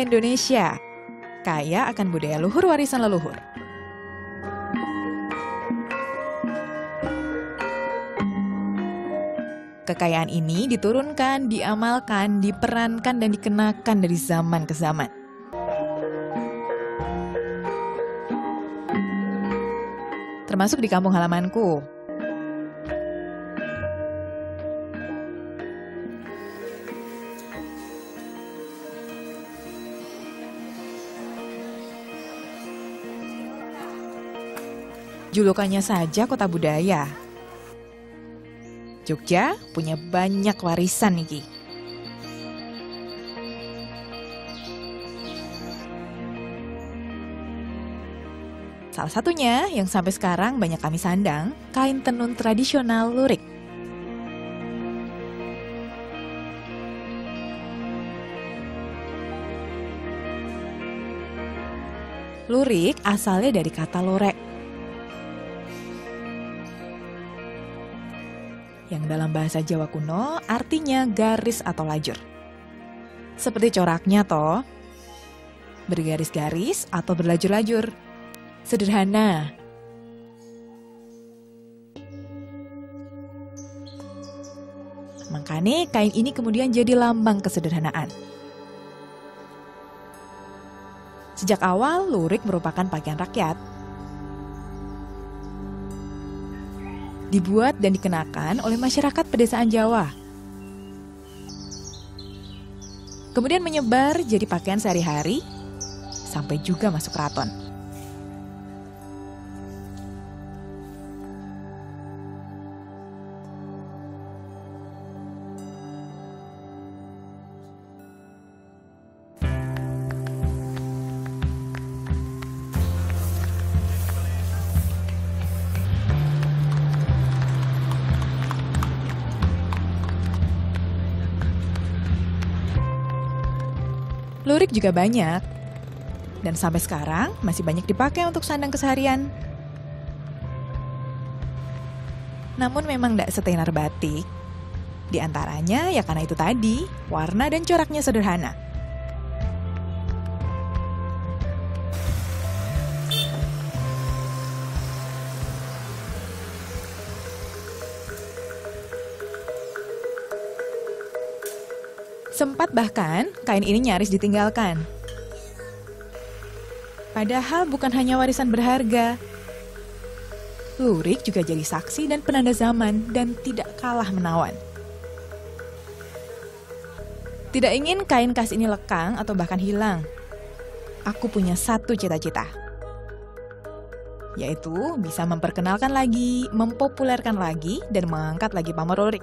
Indonesia kaya akan budaya luhur warisan leluhur. Kekayaan ini diturunkan, diamalkan, diperankan, dan dikenakan dari zaman ke zaman. Termasuk di kampung halamanku. Julukannya saja kota budaya. Jogja punya banyak warisan nih. Salah satunya yang sampai sekarang banyak kami sandang, kain tenun tradisional lurik. Lurik asalnya dari kata lorek, yang dalam bahasa Jawa kuno artinya garis atau lajur. Seperti coraknya toh, bergaris-garis atau berlajur-lajur. Sederhana. Makanya kain ini kemudian jadi lambang kesederhanaan. Sejak awal, lurik merupakan pakaian rakyat. Dibuat dan dikenakan oleh masyarakat pedesaan Jawa. Kemudian menyebar jadi pakaian sehari-hari, sampai juga masuk keraton. Lurik juga banyak, dan sampai sekarang masih banyak dipakai untuk sandang keseharian. Namun memang tidak setenar batik. Di antaranya ya karena itu tadi, warna dan coraknya sederhana. Sempat bahkan kain ini nyaris ditinggalkan. Padahal bukan hanya warisan berharga. Lurik juga jadi saksi dan penanda zaman dan tidak kalah menawan. Tidak ingin kain khas ini lekang atau bahkan hilang. Aku punya satu cita-cita, yaitu bisa memperkenalkan lagi, mempopulerkan lagi, dan mengangkat lagi pamor lurik.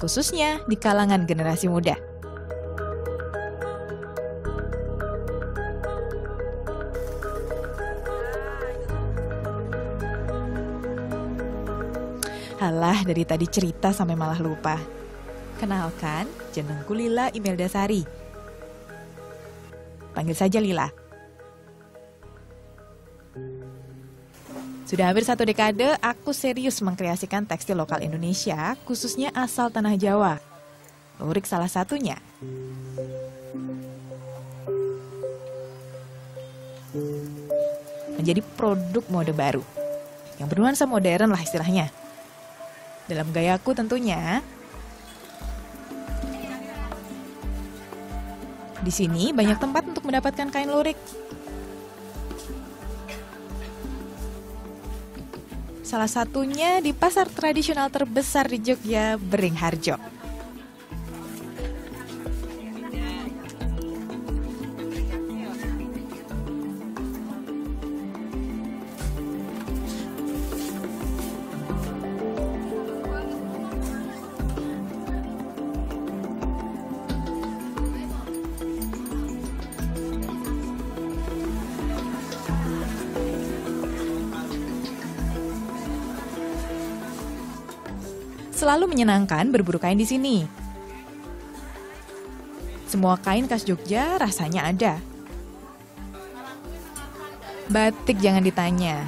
Khususnya di kalangan generasi muda. Halah, dari tadi cerita sampai malah lupa. Kenalkan, jenengku Lila Imelda Sari. Panggil saja Lila. Sudah hampir 1 dekade, aku serius mengkreasikan tekstil lokal Indonesia, khususnya asal tanah Jawa. Lurik salah satunya. Menjadi produk mode baru, yang bernuansa modern lah istilahnya. Dalam gayaku tentunya. Di sini banyak tempat untuk mendapatkan kain lurik. Salah satunya di pasar tradisional terbesar di Jogja, Beringharjo. Selalu menyenangkan berburu kain di sini. Semua kain khas Jogja rasanya ada. Batik jangan ditanya.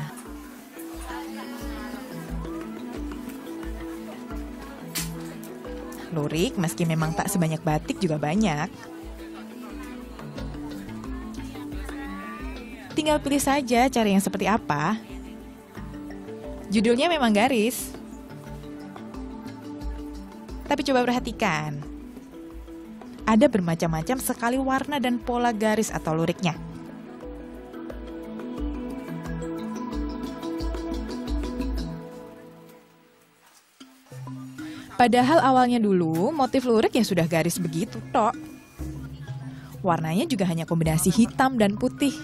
Lurik meski memang tak sebanyak batik juga banyak. Tinggal pilih saja cari yang seperti apa. Judulnya memang garis. Tapi coba perhatikan, ada bermacam-macam sekali warna dan pola garis atau luriknya. Padahal awalnya dulu motif lurik ya sudah garis begitu tok. Warnanya juga hanya kombinasi hitam dan putih.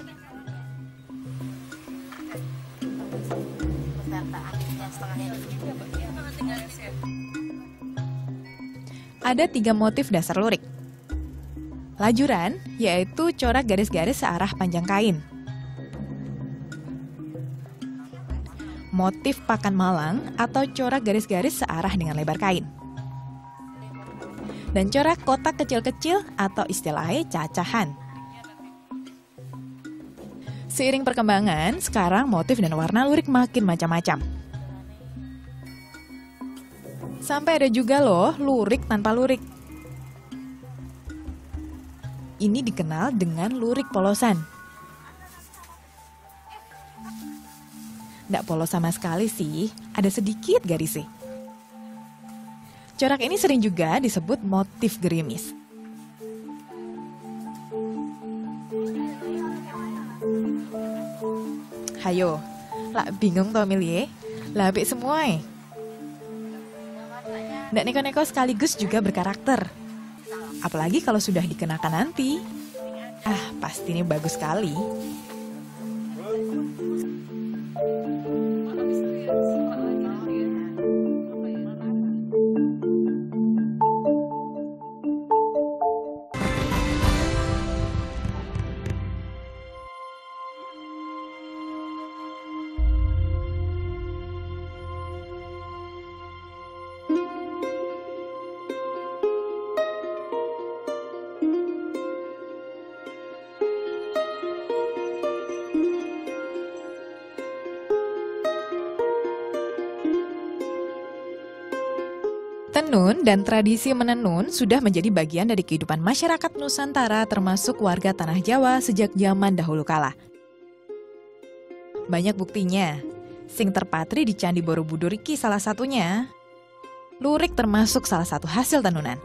Ada 3 motif dasar lurik. Lajuran, yaitu corak garis-garis searah panjang kain. Motif pakan malang atau corak garis-garis searah dengan lebar kain. Dan corak kotak kecil-kecil atau istilahnya cacahan. Seiring perkembangan, sekarang motif dan warna lurik makin macam-macam. Sampai ada juga loh lurik tanpa lurik. Ini dikenal dengan lurik polosan. Nggak polos sama sekali sih, ada sedikit garisnya. Corak ini sering juga disebut motif gerimis. Hayo, lah bingung toh milih, lah apik semua . Nggak neko-neko sekaligus juga berkarakter. Apalagi kalau sudah dikenakan nanti. Pasti ini bagus sekali. Tenun dan tradisi menenun sudah menjadi bagian dari kehidupan masyarakat Nusantara termasuk warga Tanah Jawa sejak zaman dahulu kala. Banyak buktinya, sing terpatri di Candi Borobudur iki salah satunya. Lurik termasuk salah satu hasil tenunan.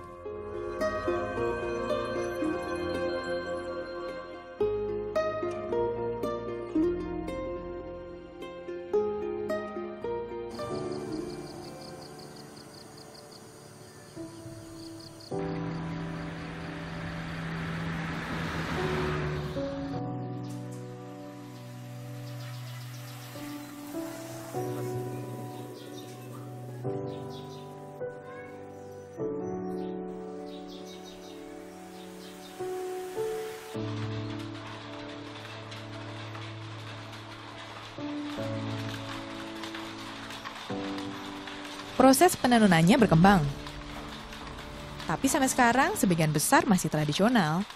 Proses penenunannya berkembang. Tapi sampai sekarang sebagian besar masih tradisional.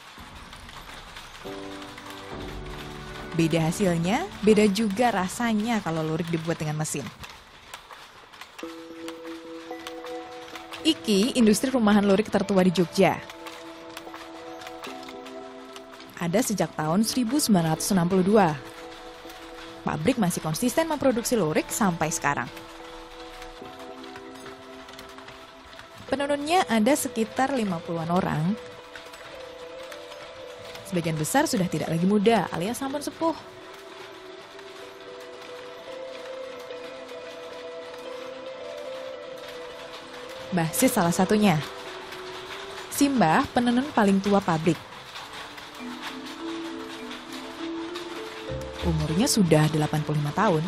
Beda hasilnya, beda juga rasanya kalau lurik dibuat dengan mesin. Iki industri rumahan lurik tertua di Jogja. Ada sejak tahun 1962. Pabrik masih konsisten memproduksi lurik sampai sekarang. Penenunnya ada sekitar 50-an orang. Sebagian besar sudah tidak lagi muda alias sampun sepuh. Mbah Sis salah satunya. Si Mbah penenun paling tua pabrik. Umurnya sudah 85 tahun.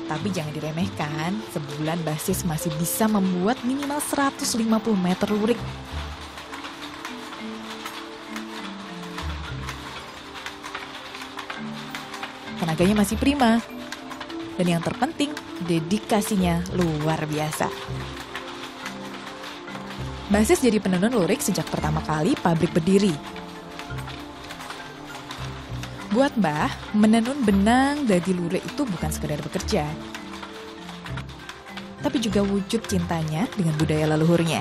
Tapi jangan diremehkan, sebulan Mbah Sis masih bisa membuat minimal 150 meter lurik. Tenaganya masih prima. Dan yang terpenting, dedikasinya luar biasa. Mbah Sis jadi penenun lurik sejak pertama kali pabrik berdiri. Buat Mbah, menenun benang dari lurik itu bukan sekedar bekerja, tapi juga wujud cintanya dengan budaya leluhurnya.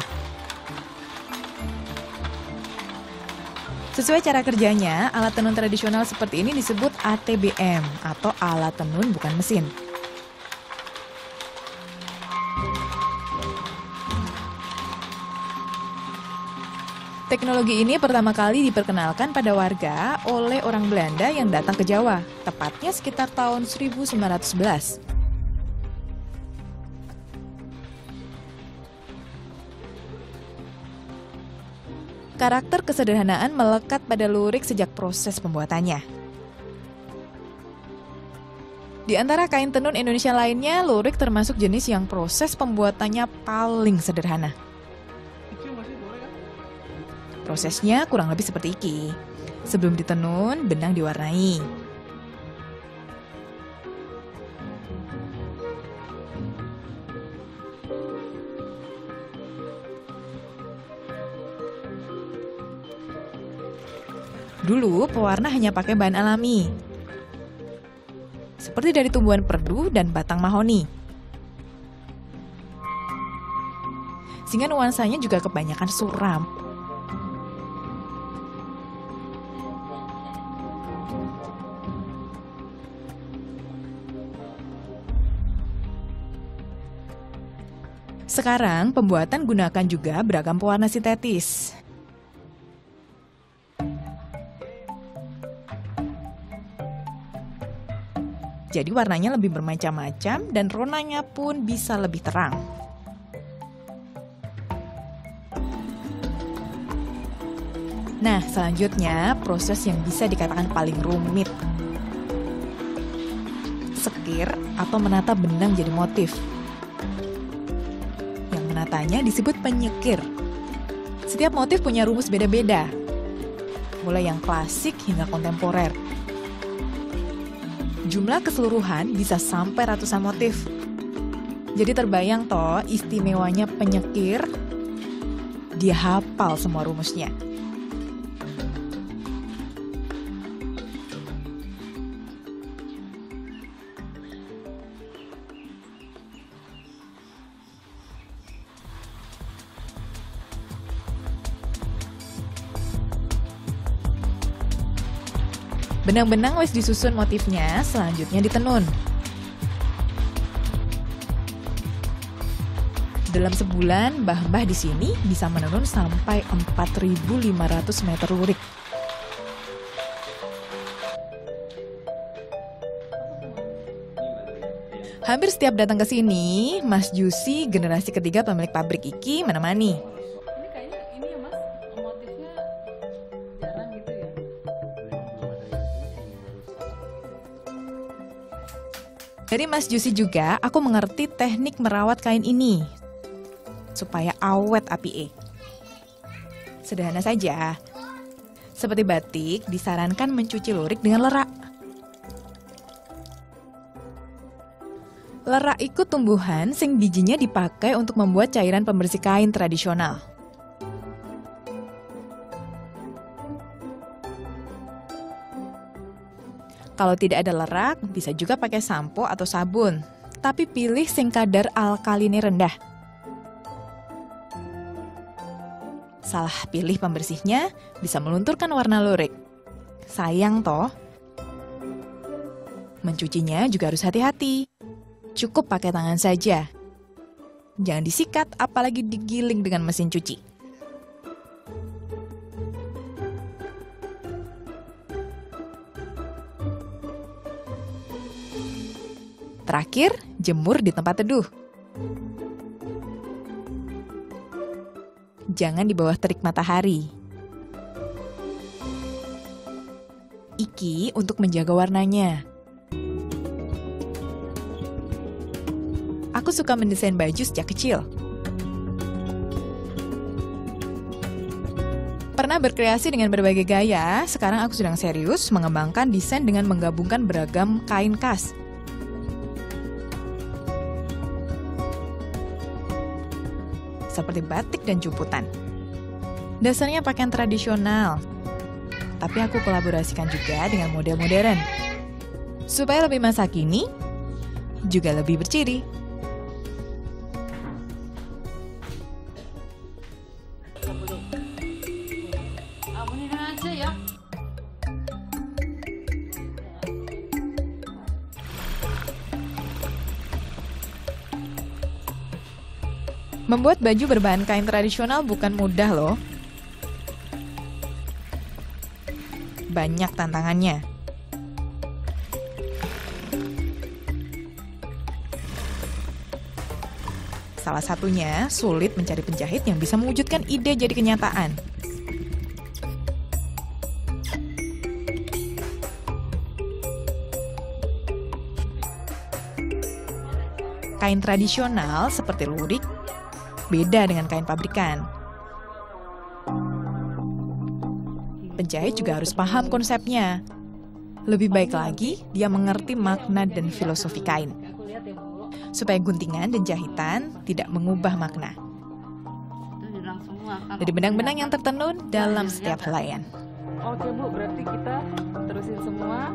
Sesuai cara kerjanya, alat tenun tradisional seperti ini disebut ATBM atau alat tenun bukan mesin. Teknologi ini pertama kali diperkenalkan pada warga oleh orang Belanda yang datang ke Jawa, tepatnya sekitar tahun 1911. Karakter kesederhanaan melekat pada lurik sejak proses pembuatannya. Di antara kain tenun Indonesia lainnya, lurik termasuk jenis yang proses pembuatannya paling sederhana. Prosesnya kurang lebih seperti ini. Sebelum ditenun, benang diwarnai. Dulu, pewarna hanya pakai bahan alami, seperti dari tumbuhan perdu dan batang mahoni. Sehingga nuansanya juga kebanyakan suram. Sekarang, pembuatan gunakan juga beragam pewarna sintetis. Jadi warnanya lebih bermacam-macam dan ronanya pun bisa lebih terang. Nah, selanjutnya proses yang bisa dikatakan paling rumit. Sekir atau menata benang jadi motif. Menatanya disebut penyekir. Setiap motif punya rumus beda-beda, mulai yang klasik hingga kontemporer. Jumlah keseluruhan bisa sampai ratusan motif. Jadi terbayang toh istimewanya penyekir, dia hafal semua rumusnya. Benang-benang wis disusun motifnya, selanjutnya ditenun. Dalam sebulan, mbah-mbah di sini bisa menenun sampai 4.500 meter lurik. Hampir setiap datang ke sini, Mas Jusi, generasi ketiga pemilik pabrik iki, menemani. Dari Mas Jusi juga, aku mengerti teknik merawat kain ini supaya awet apike. Sederhana saja. Seperti batik, disarankan mencuci lurik dengan lerak. Lerak iku tumbuhan sing bijinya dipakai untuk membuat cairan pembersih kain tradisional. Kalau tidak ada lerak, bisa juga pakai sampo atau sabun. Tapi pilih sing kadar alkaline rendah. Salah pilih pembersihnya, bisa melunturkan warna lurik. Sayang toh. Mencucinya juga harus hati-hati. Cukup pakai tangan saja. Jangan disikat, apalagi digiling dengan mesin cuci. Terakhir, jemur di tempat teduh. Jangan di bawah terik matahari. Iki untuk menjaga warnanya. Aku suka mendesain baju sejak kecil. Pernah berkreasi dengan berbagai gaya, sekarang aku sedang serius mengembangkan desain dengan menggabungkan beragam kain khas. Seperti batik dan jumputan. Dasarnya pakaian tradisional, tapi aku kolaborasikan juga dengan model modern. Supaya lebih masa kini, juga lebih berciri. Membuat baju berbahan kain tradisional bukan mudah loh. Banyak tantangannya. Salah satunya, sulit mencari penjahit yang bisa mewujudkan ide jadi kenyataan. Kain tradisional seperti lurik beda dengan kain pabrikan. Penjahit juga harus paham konsepnya. Lebih baik lagi, dia mengerti makna dan filosofi kain. Supaya guntingan dan jahitan tidak mengubah makna. Dari benang-benang yang tertenun dalam setiap helaian. Oke Bu, berarti kita terusin semua.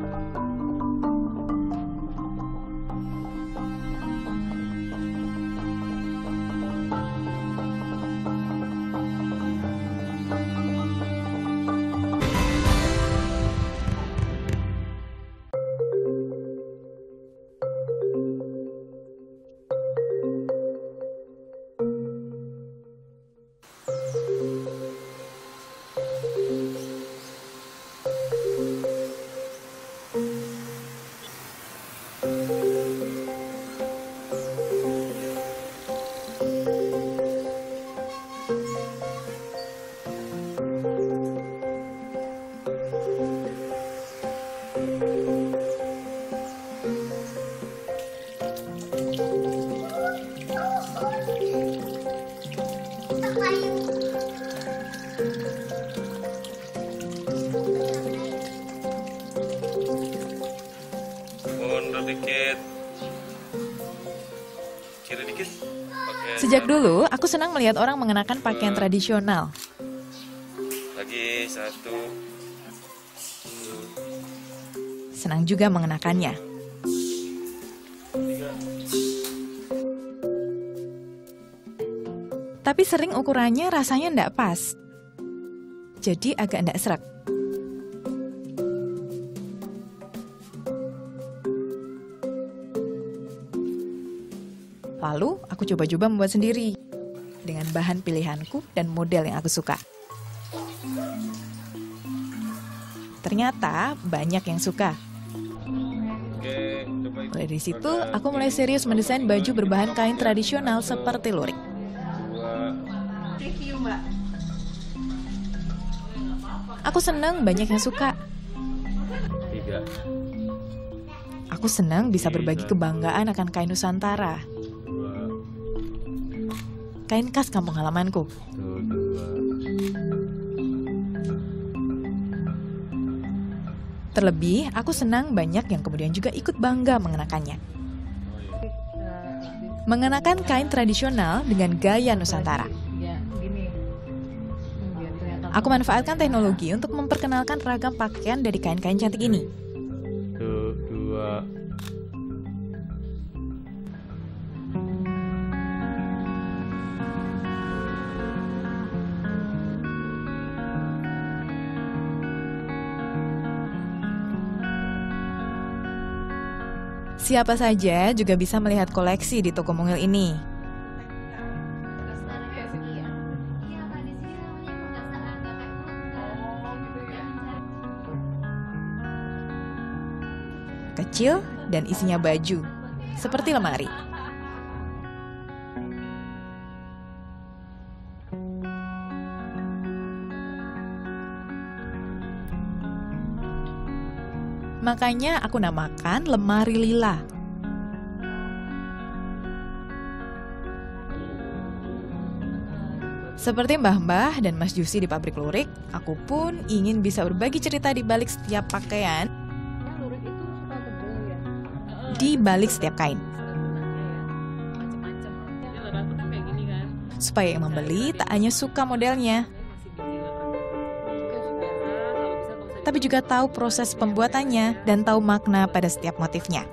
Dikit, kiri dikit. Sejak dulu, aku senang melihat orang mengenakan pakaian tradisional. Lagi satu. Senang juga mengenakannya. Tapi sering ukurannya rasanya ndak pas. Jadi agak ndak serak. Lalu, aku coba-coba membuat sendiri dengan bahan pilihanku dan model yang aku suka. Ternyata banyak yang suka. Mulai dari situ, aku mulai serius mendesain baju berbahan kain tradisional seperti lurik. Thank you, Mbak. Aku senang banyak yang suka. Aku senang bisa berbagi kebanggaan akan kain Nusantara. Kain khas kampung halamanku. Terlebih, aku senang banyak yang kemudian juga ikut bangga mengenakannya. Mengenakan kain tradisional dengan gaya Nusantara. Aku manfaatkan teknologi untuk memperkenalkan ragam pakaian dari kain-kain cantik ini. Siapa saja juga bisa melihat koleksi di toko mungil ini. kecil dan isinya baju, seperti lemari. Makanya aku namakan lemari lila. Seperti Mbah-mbah dan Mas Jusi di pabrik lurik, aku pun ingin bisa berbagi cerita di balik setiap pakaian, Lurik itu suka tebel ya. di balik setiap kain. Macem-macem. Dia lerat tuh kan kayak gini kan. Supaya yang membeli tak hanya suka modelnya, tapi juga tahu proses pembuatannya dan tahu makna pada setiap motifnya.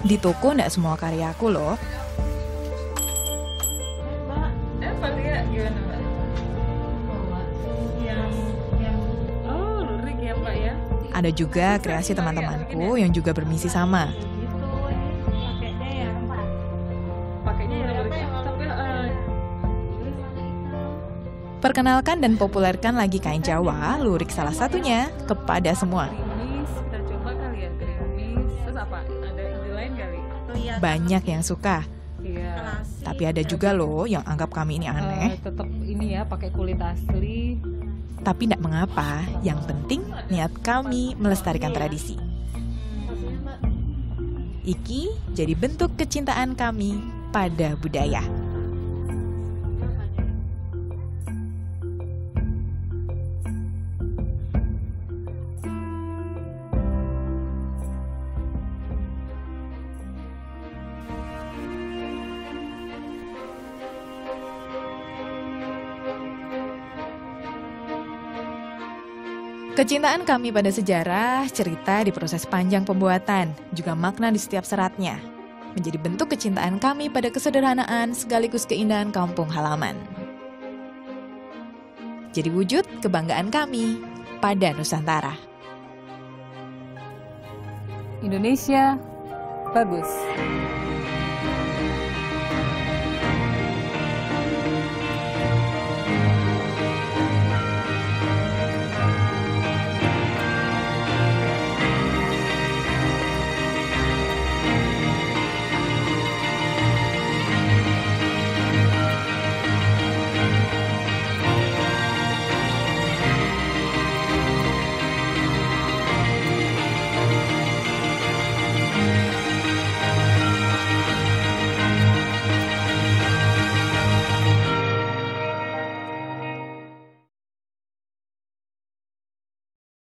Di toko nggak semua karyaku loh. Mbak, lihat gimana Mbak? Oh, lurik ya Mbak ya. Ada juga kreasi teman-temanku yang juga bermisi sama. Pakainya ya lurik. Tapi Perkenalkan dan populerkan lagi kain Jawa, lurik salah satunya, kepada semua. gerimis, kita coba kali ya gerimis. Terus apa? Ada ide lain kali? Banyak yang suka, Iya. tapi ada juga loh yang anggap kami ini aneh. Tetap ini ya pakai kulit asli. Tapi tidak mengapa, yang penting niat kami melestarikan tradisi. Iki jadi bentuk kecintaan kami pada budaya. Kecintaan kami pada sejarah, cerita di proses panjang pembuatan, juga makna di setiap seratnya, menjadi bentuk kecintaan kami pada kesederhanaan sekaligus keindahan kampung halaman. Jadi wujud kebanggaan kami pada Nusantara. Indonesia bagus.